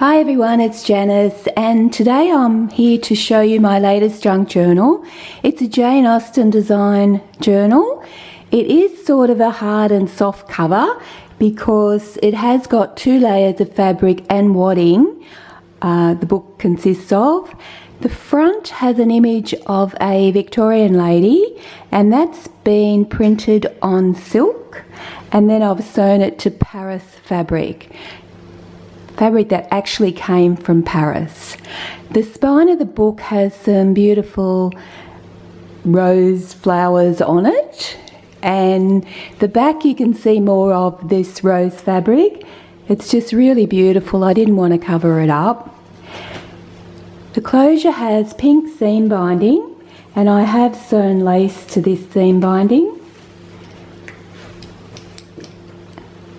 Hi everyone, it's Janice, and today I'm here to show you my latest junk journal. It's a Jane Austen design journal. It is sort of a hard and soft cover because it has got 2 layers of fabric and wadding. The book consists of. The front has an image of a Victorian lady, and that's been printed on silk, and then I've sewn it to Paris fabric that actually came from Paris. The spine of the book has some beautiful rose flowers on it, and the back you can see more of this rose fabric. It's just really beautiful. I didn't want to cover it up. The closure has pink seam binding, and I have sewn lace to this seam binding.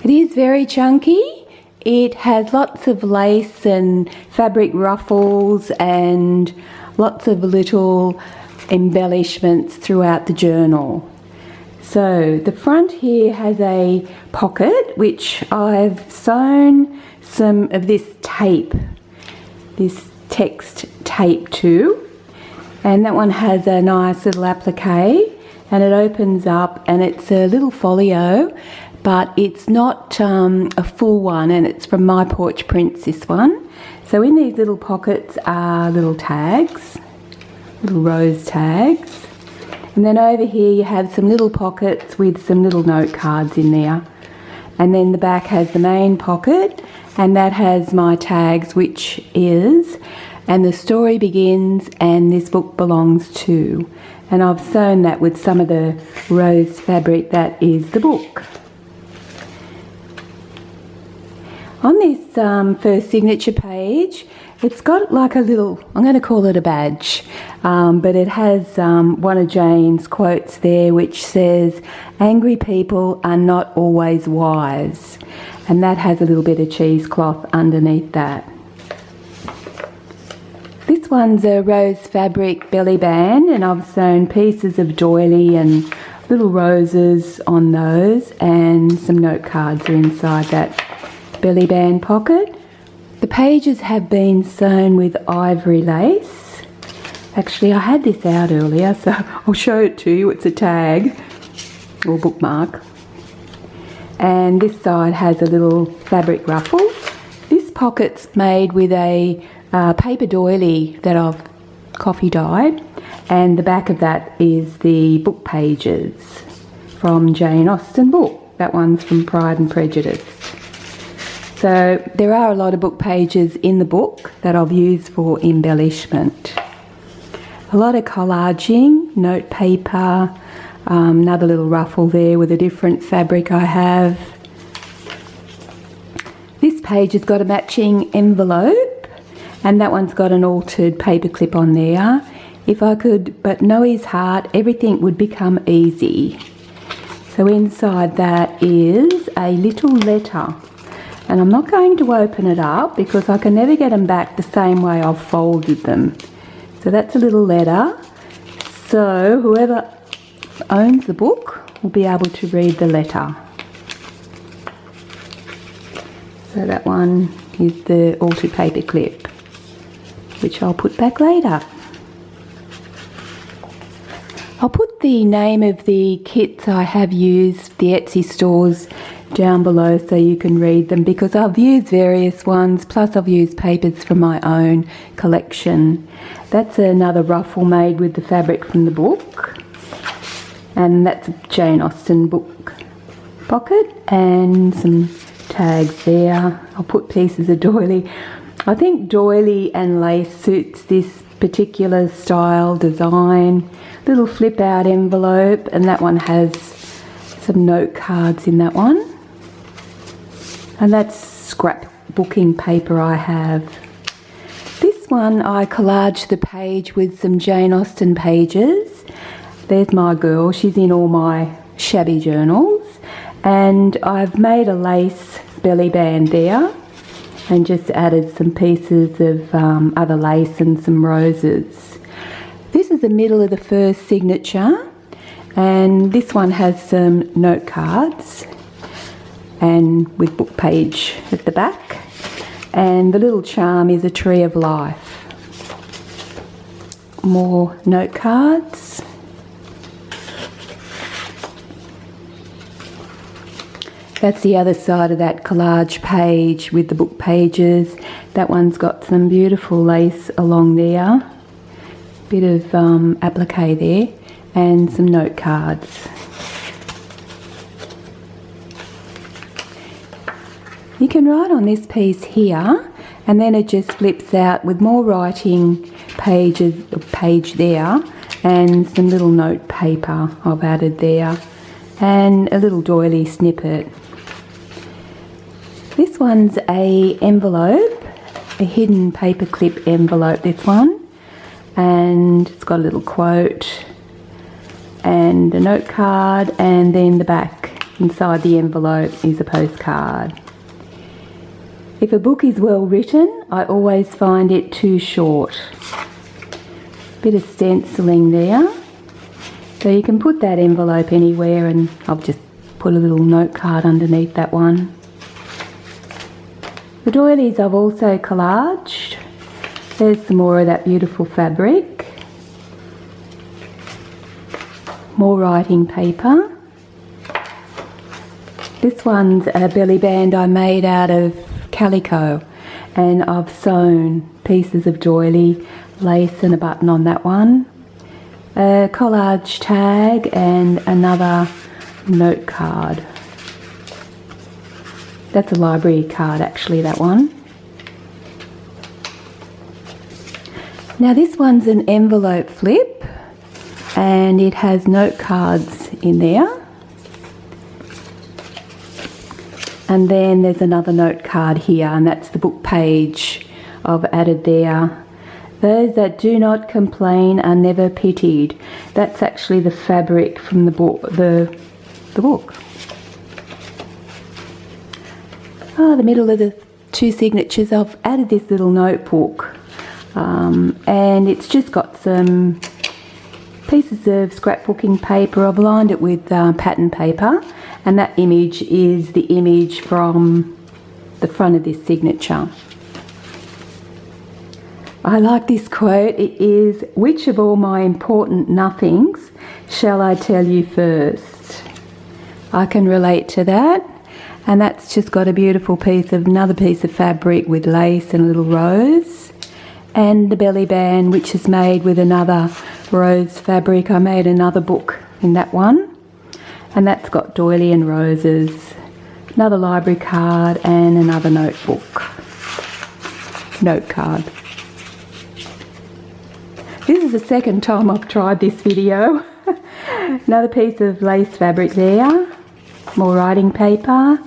It is very chunky. It has lots of lace and fabric ruffles and lots of little embellishments throughout the journal. So the front here has a pocket which I've sewn some of this tape, this text tape to, and that one has a nice little applique, and it opens up and it's a little folio, but it's not a full one, and it's from My Porch Prints, this one. So in these little pockets are little tags, little rose tags, and then over here you have some little pockets with some little note cards in there. And then the back has the main pocket, and that has my tags, which is "And the story begins, and this book belongs to." And I've sewn that with some of the rose fabric that is the book. On this first signature page, it's got like a little, I'm going to call it a badge, but it has one of Jane's quotes there which says, "Angry people are not always wise," and that has a little bit of cheesecloth underneath that. This one's a rose fabric belly band, and I've sewn pieces of doily and little roses on those, and some note cards are inside that belly band pocket. The pages have been sewn with ivory lace. Actually, I had this out earlier, so I'll show it to you. It's a tag or bookmark. And this side has a little fabric ruffle. This pocket's made with a paper doily that I've coffee dyed, and the back of that is the book pages from Jane Austen book. That one's from Pride and Prejudice. So there are a lot of book pages in the book that I've used for embellishment. A lot of collaging, note paper, another little ruffle there with a different fabric I have. This page has got a matching envelope, and that one's got an altered paper clip on there. If I could but know his heart, everything would become easy. So inside that is a little letter. And I'm not going to open it up because I can never get them back the same way I've folded them. So that's a little letter. So whoever owns the book will be able to read the letter. So that one is the altered paper clip, which I'll put back later. I'll put the name of the kits I have used, the Etsy stores, down below so you can read them, because I've used various ones, plus I've used papers from my own collection. That's another ruffle made with the fabric from the book, and that's a Jane Austen book pocket, and some tags there. I'll put pieces of doily. I think doily and lace suits this particular style design. Little flip out envelope, and that one has some note cards in that one. And that's scrapbooking paper I have. This one I collaged the page with some Jane Austen pages. There's my girl, she's in all my Shabby journals. And I've made a lace belly band there, and just added some pieces of other lace and some roses. This is the middle of the first signature, and this one has some note cards and with book page at the back. And the little charm is a tree of life. More note cards. That's the other side of that collage page with the book pages. That one's got some beautiful lace along there. Bit of applique there. And some note cards. You can write on this piece here, and then it just flips out with more writing pages, page there, and some little note paper I've added there, and a little doily snippet. This one's a envelope, a hidden paperclip envelope, this one, and it's got a little quote and a note card, and then the back inside the envelope is a postcard. If a book is well written, I always find it too short. Bit of stenciling there. So you can put that envelope anywhere, and I've just put a little note card underneath that one. The doilies I've also collaged. There's some more of that beautiful fabric. More writing paper. This one's a belly band I made out of calico, and I've sewn pieces of doily, lace and a button on that one. A collage tag and another note card. That's a library card actually, that one. Now this one's an envelope flip, and it has note cards in there. And then there's another note card here, and that's the book page I've added there. Those that do not complain are never pitied. That's actually the fabric from the book. The book. Oh, the middle of the two signatures, I've added this little notebook, and it's just got some pieces of scrapbooking paper. I've lined it with pattern paper, and that image is the image from the front of this signature. I like this quote. It is, "Which of all my important nothings shall I tell you first?" I can relate to that, and that's just got a beautiful piece of another piece of fabric with lace and a little rose, and the belly band, which is made with another rose fabric. I made another book in that one, and that's got doily and roses, another library card and another note card. This is the second time I've tried this video. Another piece of lace fabric there, more writing paper.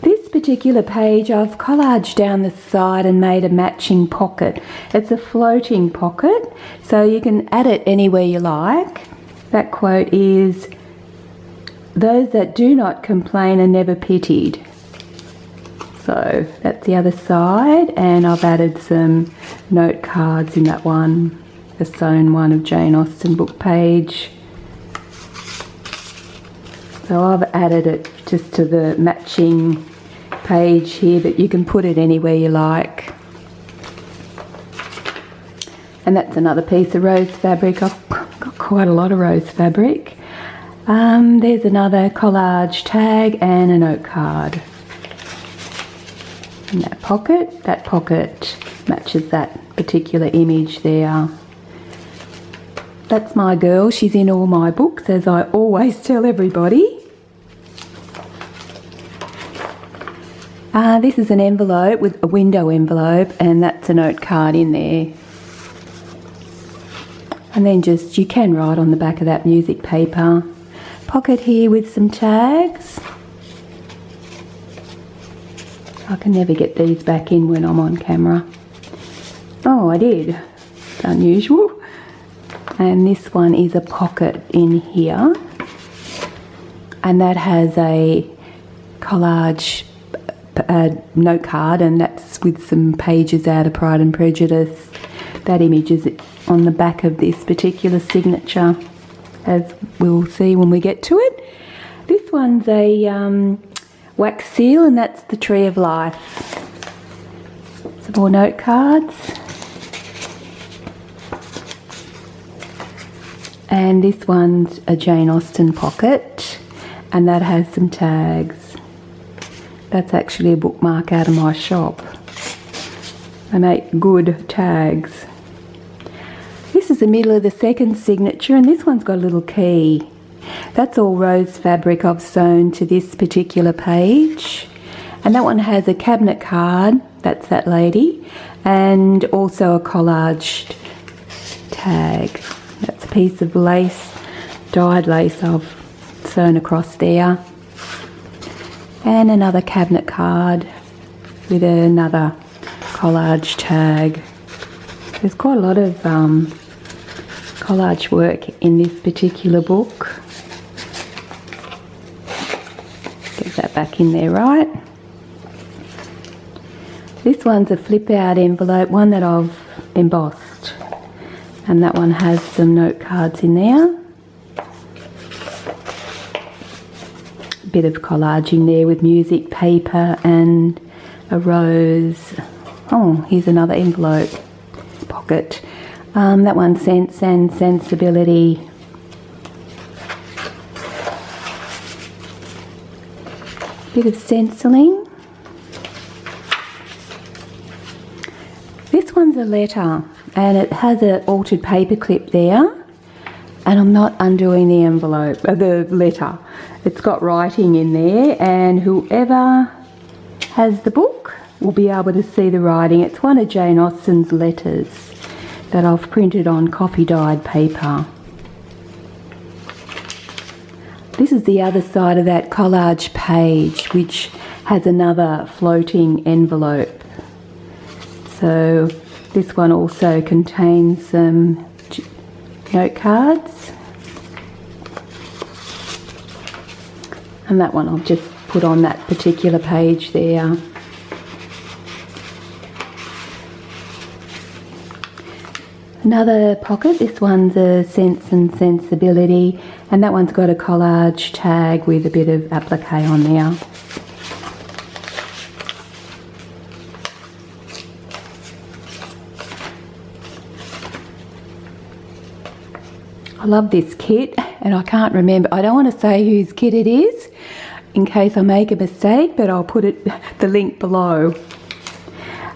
This particular page I've collaged down the side and made a matching pocket. It's a floating pocket, so you can add it anywhere you like. That quote is, "Those that do not complain are never pitied." So that's the other side, and I've added some note cards in that one. A sewn one of Jane Austen book page. So I've added it just to the matching page here, but you can put it anywhere you like. And that's another piece of rose fabric. I've got quite a lot of rose fabric. There's another collage tag and a note card. And that pocket matches that particular image there. That's my girl. She's in all my books, as I always tell everybody. This is an envelope with a window envelope, and that's a note card in there. And then just, you can write on the back of that music paper. Pocket here with some tags. I can never get these back in when I'm on camera. Oh, I did. It's unusual. And this one is a pocket in here, and that has a collage note card, and that's with some pages out of Pride and Prejudice. That image is on the back of this particular signature, as we'll see when we get to it. This one's a wax seal, and that's the Tree of Life. Some more note cards. And this one's a Jane Austen pocket, and that has some tags. That's actually a bookmark out of my shop. I make good tags. This is the middle of the second signature, and this one's got a little key. That's all rose fabric I've sewn to this particular page. And that one has a cabinet card, that's that lady, and also a collaged tag. That's a piece of lace, dyed lace I've sewn across there. And another cabinet card with another collage tag. There's quite a lot of collage work in this particular book. Get that back in there right. This one's a flip out envelope, one that I've embossed. And that one has some note cards in there. A bit of collage in there with music paper and a rose. Oh, here's another envelope pocket. That one's Sense and Sensibility. Bit of stenciling. This one's a letter, and it has an altered paper clip there, and I'm not undoing the envelope, the letter. It's got writing in there, and whoever has the book will be able to see the writing. It's one of Jane Austen's letters that I've printed on coffee dyed paper. This is the other side of that collage page, which has another floating envelope. So this one also contains some note cards, and that one I'll just put on that particular page there. Another pocket, this one's a Sense and Sensibility, and that one's got a collage tag with a bit of applique on there. I love this kit, and I can't remember, I don't want to say whose kit it is in case I make a mistake, but I'll put the link below.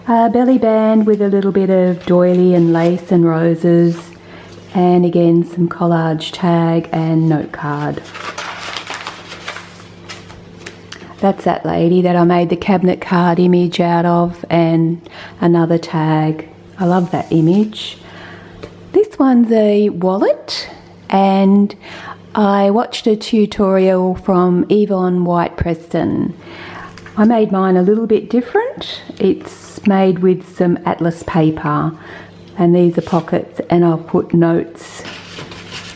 A belly band with a little bit of doily and lace and roses, and again some collage tag and note card. That's that lady that I made the cabinet card image out of, and another tag. I love that image. This one's a wallet, and I watched a tutorial from Yvonne White Preston. I made mine a little bit different. It's made with some atlas paper, and these are pockets, and I've put notes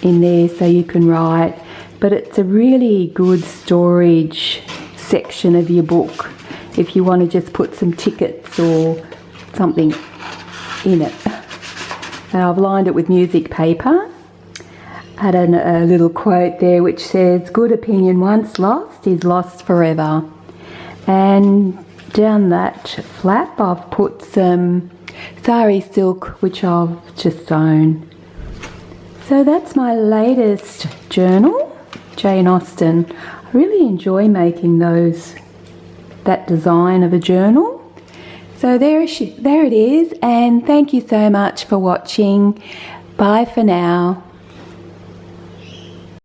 in there so you can write, but it's a really good storage section of your book if you want to just put some tickets or something in it. And I've lined it with music paper. Had a little quote there which says, "Good opinion once lost is lost forever." And down that flap I've put some sari silk which I've just sewn. So that's my latest journal, Jane Austen. I really enjoy making that design of a journal. So there it is, and thank you so much for watching. Bye for now.